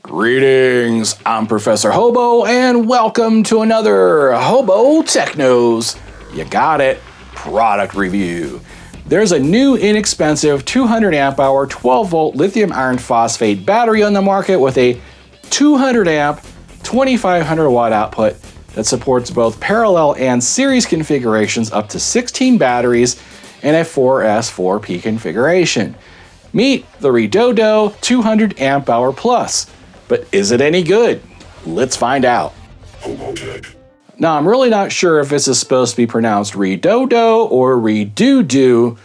Greetings, I'm Professor Hobo, and welcome to another Hobo Technos. You got it, product review. There's a new inexpensive 200 amp hour 12 volt lithium iron phosphate battery on the market with a 200 amp 2500 watt output that supports both parallel and series configurations up to 16 batteries in a 4S4P configuration. Meet the Redodo 200 amp hour plus. But is it any good? Let's find out. HOBOTECH. Now, I'm really not sure if this is supposed to be pronounced Redodo or Redoodoo,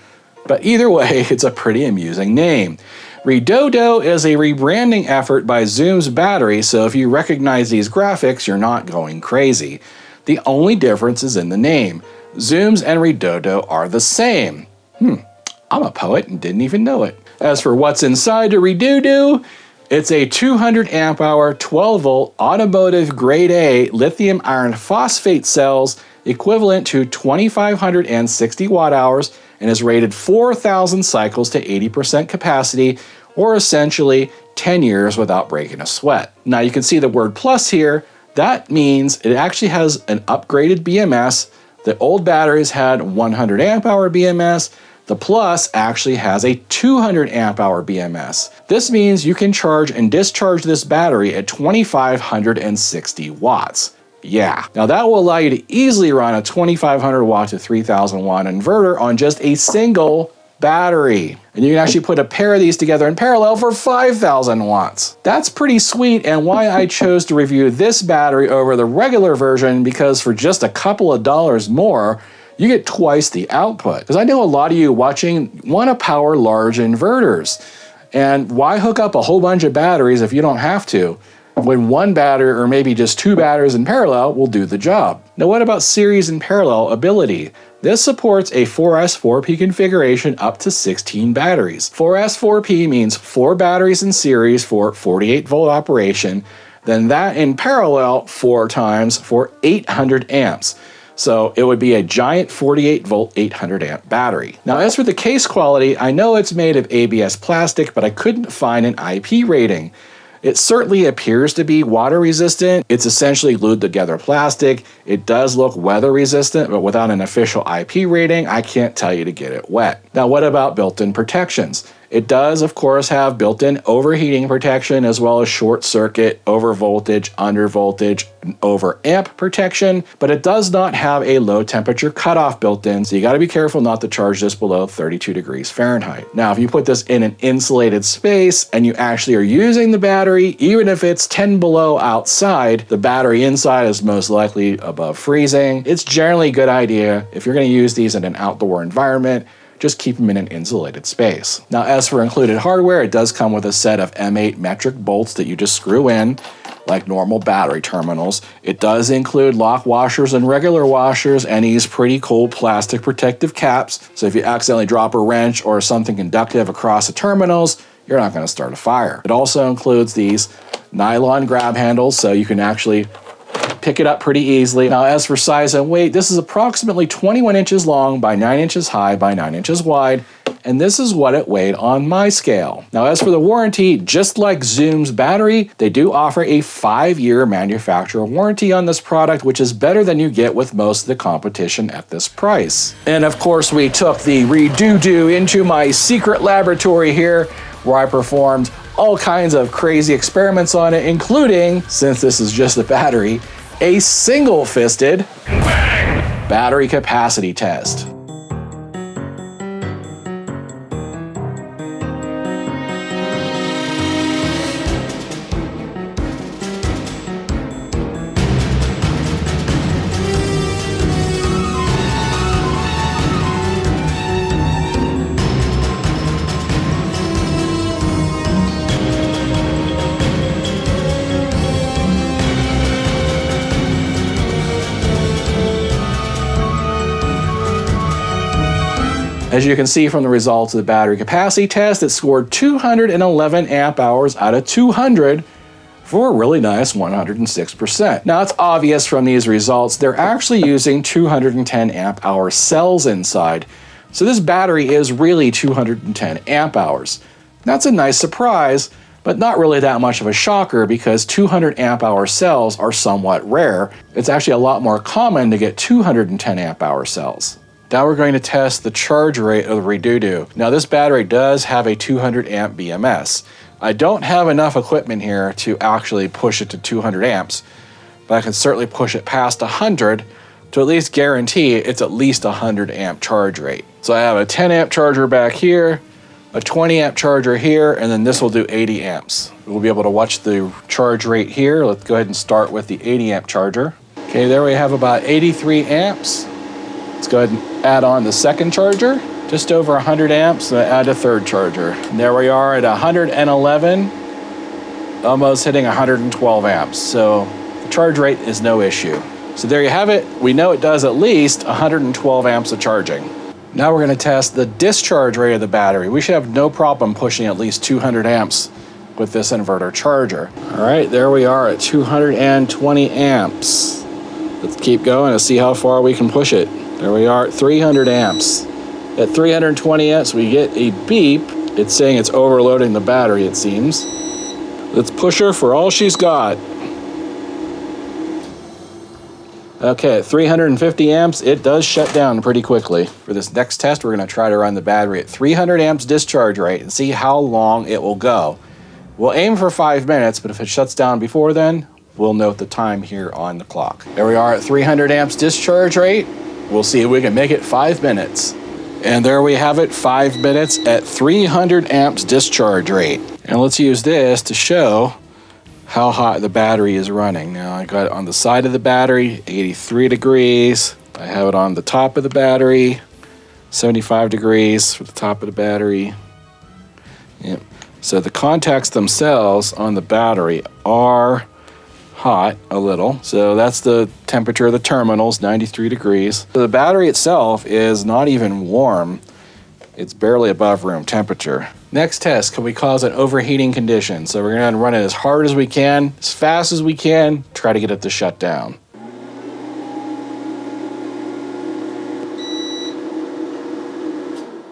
but either way, it's a pretty amusing name. Redodo is a rebranding effort by Zoom's battery, so if you recognize these graphics, you're not going crazy. The only difference is in the name. Zoom's and Redodo are the same. I'm a poet and didn't even know it. As for what's inside the Redodo, it's a 200 amp hour 12 volt automotive grade A lithium iron phosphate cells equivalent to 2560 watt hours and is rated 4,000 cycles to 80% capacity, or essentially 10 years without breaking a sweat. Now you can see the word plus here. That means it actually has an upgraded BMS. The old batteries had 100 amp hour BMS. The Plus actually has a 200 amp hour BMS. This means you can charge and discharge this battery at 2560 watts. Yeah, now that will allow you to easily run a 2500 watt to 3000 watt inverter on just a single battery. And you can actually put a pair of these together in parallel for 5000 watts. That's pretty sweet, and why I chose to review this battery over the regular version, because for just a couple of dollars more, you get twice the output. Because I know a lot of you watching want to power large inverters. And why hook up a whole bunch of batteries if you don't have to, when one battery or maybe just two batteries in parallel will do the job? Now, what about series and parallel ability? This supports a 4S4P configuration up to 16 batteries. 4S4P means 4 batteries in series for 48 volt operation, then that in parallel 4 times for 800 amps. So it would be a giant 48 volt 800 amp battery. Now, as for the case quality, I know it's made of ABS plastic, but I couldn't find an IP rating. It certainly appears to be water resistant. It's essentially glued together plastic. It does look weather resistant, but without an official IP rating, I can't tell you to get it wet. Now, what about built-in protections? It does, of course, have built-in overheating protection, as well as short circuit, over voltage, under voltage, and over amp protection, but it does not have a low temperature cutoff built in, so you got to be careful not to charge this below 32 degrees Fahrenheit. Now, if you put this in an insulated space and you actually are using the battery, even if it's 10 below outside, the battery inside is most likely above freezing. It's generally a good idea, if you're going to use these in an outdoor environment, just keep them in an insulated space. Now, as for included hardware, it does come with a set of M8 metric bolts that you just screw in, like normal battery terminals. It does include lock washers and regular washers, and these pretty cool plastic protective caps, so if you accidentally drop a wrench or something conductive across the terminals, you're not going to start a fire. It also includes these nylon grab handles, so you can actually pick it up pretty easily. Now, as for size and weight, this is approximately 21 inches long by 9 inches high by 9 inches wide, and this is what it weighed on my scale. Now, as for the warranty, just like Zoom's battery, they do offer a 5-year manufacturer warranty on this product, which is better than you get with most of the competition at this price. And of course, we took the Redodo into my secret laboratory here, where I performed all kinds of crazy experiments on it, including, since this is just a battery, a single-fisted battery capacity test. As you can see from the results of the battery capacity test, it scored 211 amp hours out of 200 for a really nice 106%. Now, it's obvious from these results, they're actually using 210 amp hour cells inside. So this battery is really 210 amp hours. That's a nice surprise, but not really that much of a shocker because 200 amp hour cells are somewhat rare. It's actually a lot more common to get 210 amp hour cells. Now we're going to test the charge rate of the Redodo. Now this battery does have a 200 amp BMS. I don't have enough equipment here to actually push it to 200 amps, but I can certainly push it past 100 to at least guarantee it's at least 100 amp charge rate. So I have a 10 amp charger back here, a 20 amp charger here, and then this will do 80 amps. We'll be able to watch the charge rate here. Let's go ahead and start with the 80 amp charger. Okay, there we have about 83 amps. Let's go ahead and add on the second charger, just over 100 amps, and add a third charger. And there we are at 111, almost hitting 112 amps. So the charge rate is no issue. So there you have it. We know it does at least 112 amps of charging. Now we're going to test the discharge rate of the battery. We should have no problem pushing at least 200 amps with this inverter charger. All right, there we are at 220 amps. Let's keep going and see how far we can push it. There we are at 300 amps. At 320 amps, we get a beep. It's saying it's overloading the battery, it seems. Let's push her for all she's got. Okay, at 350 amps, it does shut down pretty quickly. For this next test, we're going to try to run the battery at 300 amps discharge rate and see how long it will go. We'll aim for 5 minutes, but if it shuts down before then, we'll note the time here on the clock. There we are at 300 amps discharge rate. We'll see if we can make it 5 minutes. And there we have it, 5 minutes at 300 amps discharge rate. And let's use this to show how hot the battery is running. Now I got it on the side of the battery, 83 degrees. I have it on the top of the battery, 75 degrees for the top of the battery. Yep. So the contacts themselves on the battery are hot a little. So that's the temperature of the terminals, 93 degrees. So the battery itself is not even warm. It's barely above room temperature. Next test, can we cause an overheating condition? So we're going to run it as hard as we can, as fast as we can, try to get it to shut down.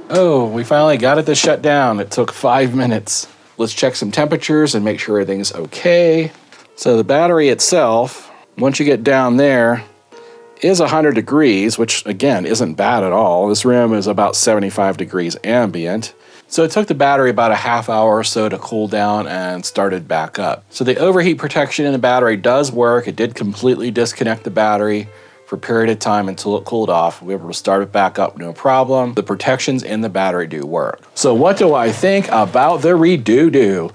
Oh, we finally got it to shut down. It took 5 minutes. Let's check some temperatures and make sure everything's okay. So the battery itself, once you get down there, is 100 degrees, which again isn't bad at all. This room is about 75 degrees ambient. So it took the battery about a half hour or so to cool down and started back up. So the overheat protection in the battery does work. It did completely disconnect the battery for a period of time until it cooled off. We were able to start it back up, no problem. The protections in the battery do work. So what do I think about the Redodo?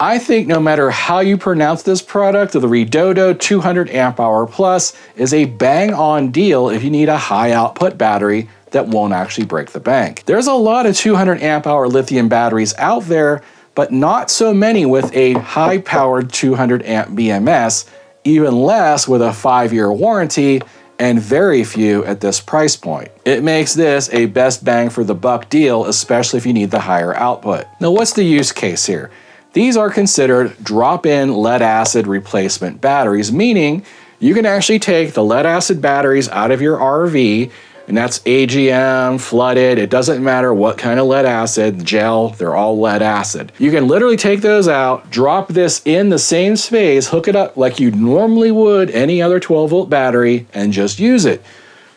I think no matter how you pronounce this product, the Redodo 200 amp hour plus is a bang-on deal if you need a high output battery that won't actually break the bank. There's a lot of 200 amp hour lithium batteries out there, but not so many with a high-powered 200 amp BMS, even less with a 5-year warranty, and very few at this price point. It makes this a best bang for the buck deal, especially if you need the higher output. Now, what's the use case here? These are considered drop-in lead-acid replacement batteries, meaning you can actually take the lead-acid batteries out of your RV, and that's AGM, flooded, it doesn't matter what kind of lead acid, gel, they're all lead acid. You can literally take those out, drop this in the same space, hook it up like you normally would any other 12-volt battery, and just use it.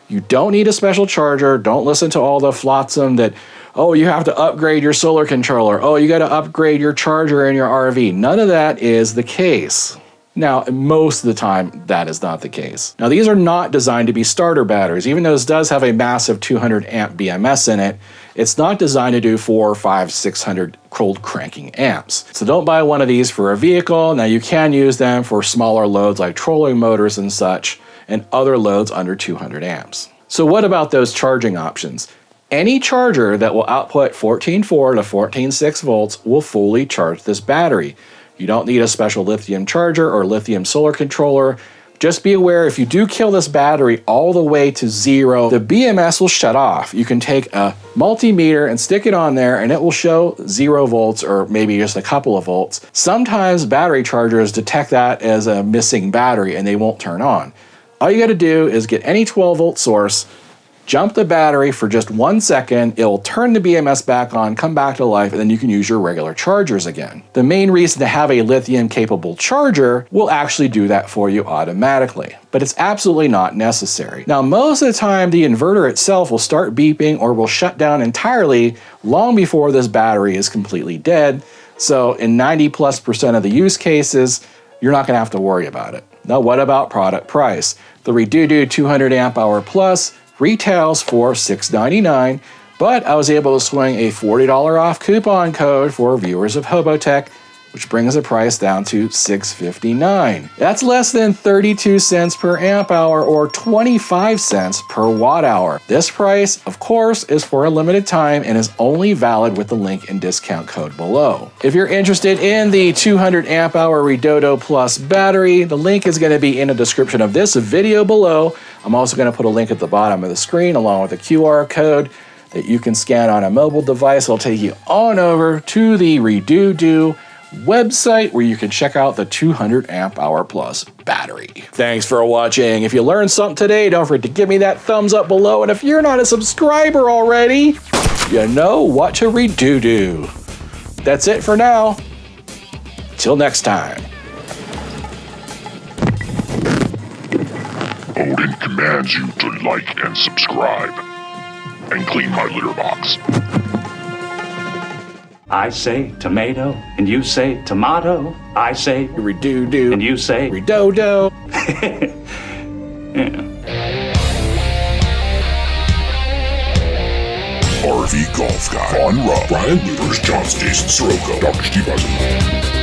You don't need a special charger. Don't listen to all the flotsam that, oh, you have to upgrade your solar controller. Oh, you got to upgrade your charger in your RV. None of that is the case. Now, most of the time, that is not the case. Now, these are not designed to be starter batteries. Even though this does have a massive 200 amp BMS in it, it's not designed to do 400, 500, 600 cold cranking amps. So don't buy one of these for a vehicle. Now, you can use them for smaller loads like trolling motors and such, and other loads under 200 amps. So what about those charging options? Any charger that will output 14.4 to 14.6 volts will fully charge this battery. You don't need a special lithium charger or lithium solar controller. Just be aware, if you do kill this battery all the way to 0, the BMS will shut off. You can take a multimeter and stick it on there and it will show 0 volts or maybe just a couple of volts. Sometimes battery chargers detect that as a missing battery and they won't turn on. All you got to do is get any 12-volt source, Jump the battery for just 1 second, it'll turn the BMS back on, come back to life, and then you can use your regular chargers again. The main reason to have a lithium capable charger will actually do that for you automatically, but it's absolutely not necessary. Now, most of the time, the inverter itself will start beeping or will shut down entirely long before this battery is completely dead. So in 90+% of the use cases, you're not gonna have to worry about it. Now, what about product price? The Redodo 200Ah Plus retails for $699, but I was able to swing a $40 off coupon code for viewers of HOBOTECH, which brings the price down to $659. That's less than 32 cents per amp hour or 25 cents per watt hour. This price, of course, is for a limited time and is only valid with the link and discount code below. If you're interested in the 200 amp hour Redodo Plus battery, the link is going to be in the description of this video below. I'm also going to put a link at the bottom of the screen along with a QR code that you can scan on a mobile device. It'll take you on over to the Redodo website where you can check out the 200 amp hour plus battery. Thanks for watching. If you learned something today, don't forget to give me that thumbs up below. And if you're not a subscriber already, you know what to redo. That's it for now. Till next time. Odin commands you to like and subscribe, and clean my litter box. I say tomato, and you say tomato. I say Redodo, and you say Redodo. Yeah. RV Golf Guy. Vaughn Rupp, Brian Lubers, John Jason Sirocco, Dr. Steve Eisenberg.